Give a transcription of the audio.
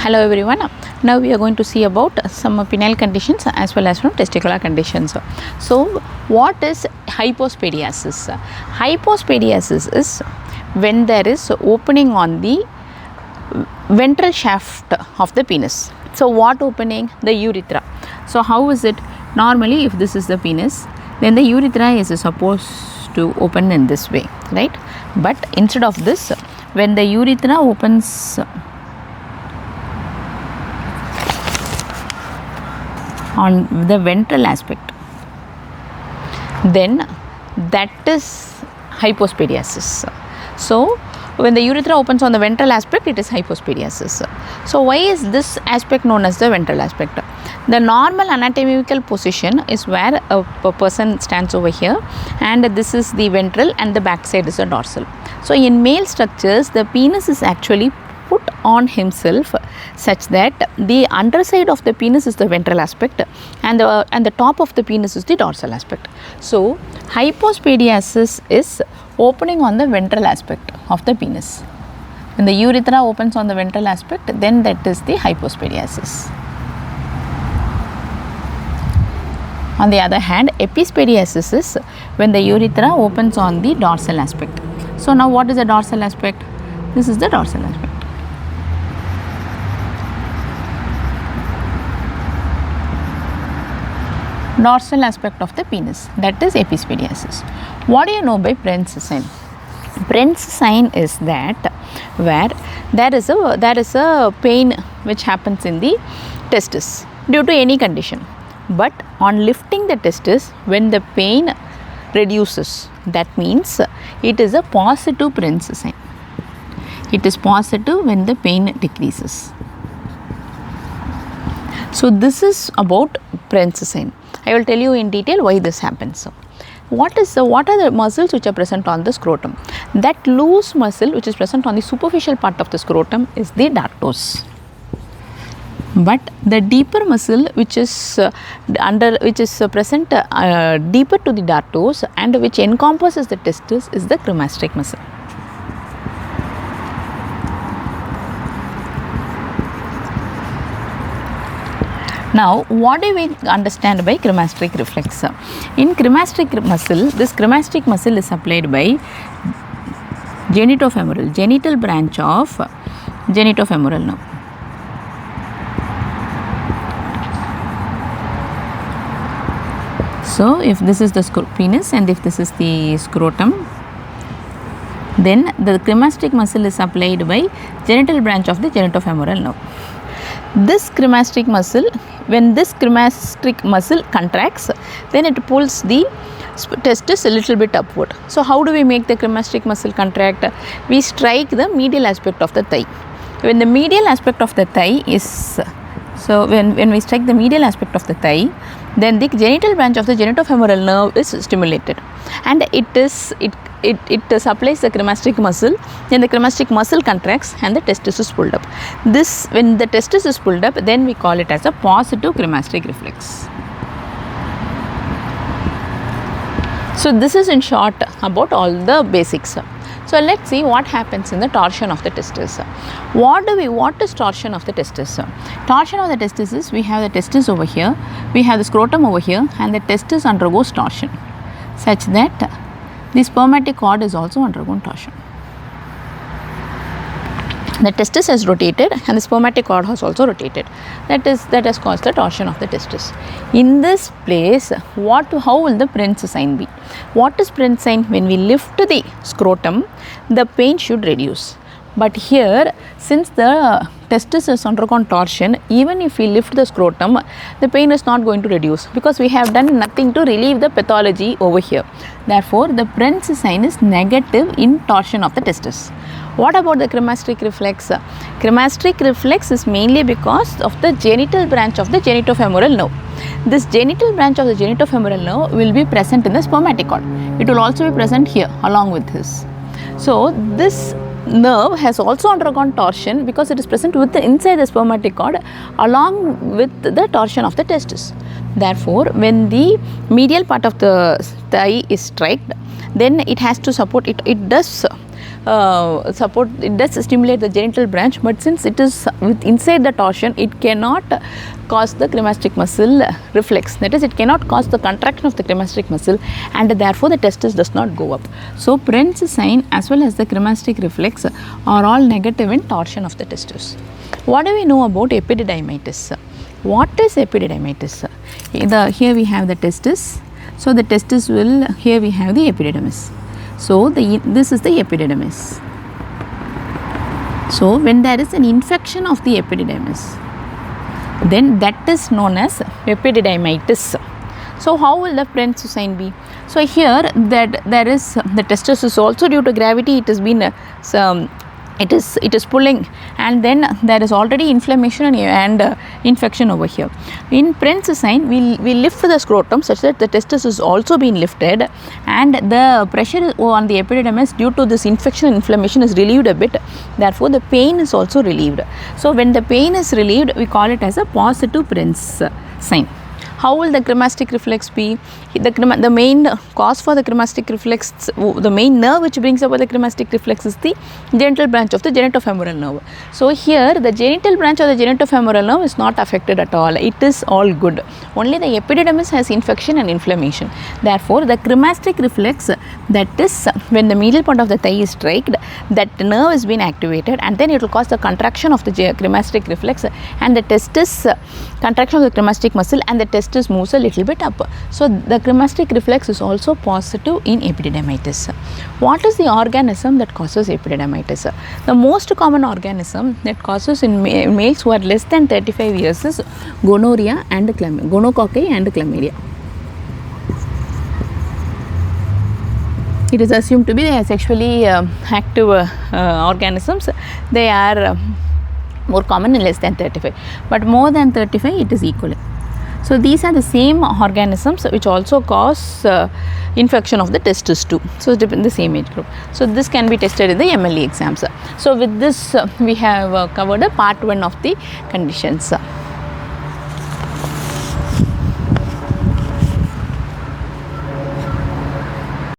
Hello everyone. Now we are going to see about some penile conditions as well as from testicular conditions. So what is hypospadiasis? Hypospadiasis is when there is opening on the ventral shaft of the penis. So what opening? The urethra. So how is it? Normally if this is the penis, then the urethra is supposed to open in this way, right? But instead of this, when the urethra opens on the ventral aspect, then that is hypospadiasis. So when the urethra opens on the ventral aspect, it is hypospadiasis. So why is this aspect known as the ventral aspect? The normal anatomical position is where a person stands over here, and this is the ventral and the back side is the dorsal. So in male structures, the penis is actually put on himself such that the underside of the penis is the ventral aspect and the top of the penis is the dorsal aspect. So hypospadiasis is opening on the ventral aspect of the penis. When the urethra opens on the ventral aspect, then that is the hypospadiasis. On the other hand, epispadiasis is when the urethra opens on the dorsal aspect. So now what is the dorsal aspect? This is the dorsal aspect. Dorsal aspect of the penis, that is epispadiasis. What do you know by Prehns sign? Prehns sign is that where there is a pain which happens in the testis due to any condition, but on lifting the testis, when the pain reduces, that means it is a positive Prehns sign. It is positive when the pain decreases. So this is about Prehns sign. I will tell you in detail why this happens. What are the muscles which are present on the scrotum? That loose muscle which is present on the superficial part of the scrotum is the dartos. But the deeper muscle which is present deeper to the dartos and which encompasses the testis is the cremasteric muscle. Now, what do we understand by cremasteric reflex? In cremasteric muscle, this cremasteric muscle is supplied by genitofemoral, genital branch of genitofemoral nerve. So, if this is the penis and if this is the scrotum, then the cremasteric muscle is supplied by genital branch of the genitofemoral nerve. This cremasteric muscle, when this cremasteric muscle contracts, then it pulls the testis a little bit upward. So how do we make the cremasteric muscle contract? We strike the medial aspect of the thigh. When the medial aspect of the thigh is, so when we strike the medial aspect of the thigh, then the genital branch of the genitofemoral nerve is stimulated, and it supplies the cremasteric muscle. Then the cremasteric muscle contracts and the testis is pulled up. This, when the testis is pulled up, then we call it as a positive cremasteric reflex. So this is in short about all the basics. So let's see what happens in the torsion of the testis. What is torsion of the testis? Torsion of the testis is, we have the testis over here, we have the scrotum over here, and the testis undergoes torsion such that the spermatic cord is also undergone torsion. The testis has rotated and the spermatic cord has also rotated. That has caused the torsion of the testis. In this place, how will the Prehns sign be? What is Prehns sign? When we lift the scrotum, the pain should reduce. But here, since the testis has undergone torsion, even if we lift the scrotum, the pain is not going to reduce because we have done nothing to relieve the pathology over here. Therefore, the Prehns sign is negative in torsion of the testis. What about the cremasteric reflex? Cremasteric reflex is mainly because of the genital branch of the genitofemoral nerve. This genital branch of the genitofemoral nerve will be present in the spermatic cord. It will also be present here along with this. So this nerve has also undergone torsion because it is present inside the spermatic cord along with the torsion of the testis. Therefore, when the medial part of the thigh is striked, then it has to support it. It does support, it does stimulate the genital branch, but since it is inside the torsion, it cannot cause the cremasteric muscle reflex, that is, it cannot cause the contraction of the cremasteric muscle, and therefore the testis does not go up. So Prehns sign as well as the cremasteric reflex are all negative in torsion of the testis. What do we know about epididymitis? What is epididymitis? Here we have the testis. So the testis will, here we have the epididymis. So this is the epididymis. So when there is an infection of the epididymis, then that is known as epididymitis. So how will the Prehns sign be? So here that there is the testis is also due to gravity, it has been it is pulling, and then there is already inflammation and infection over here. In Prehns sign, we lift the scrotum such that the testis is also being lifted, and the pressure on the epididymis due to this infection and inflammation is relieved a bit, therefore the pain is also relieved. So when the pain is relieved, we call it as a positive Prehns sign. How will the cremasteric reflex be? The main cause for the cremasteric reflex, the main nerve which brings about the cremasteric reflex is the genital branch of the genitofemoral nerve. So here the genital branch of the genitofemoral nerve is not affected at all. It is all good. Only the epididymis has infection and inflammation. Therefore, the cremasteric reflex, that is when the medial part of the thigh is striked, that nerve has been activated, and then it will cause the contraction of the cremasteric reflex and the testis, contraction of the cremasteric muscle, and the testis moves a little bit up. So the cremasteric reflex is also positive in epididymitis. What is the organism that causes epididymitis? The most common organism that causes in males who are less than 35 years is gonorrhea and gonococci and chlamydia. It is assumed to be sexually active organisms. They are more common in less than 35, but more than 35 it is equally. So these are the same organisms which also cause infection of the testis too. So it's in the same age group. So this can be tested in the MLE exams. So with this we have covered a part 1 of the conditions.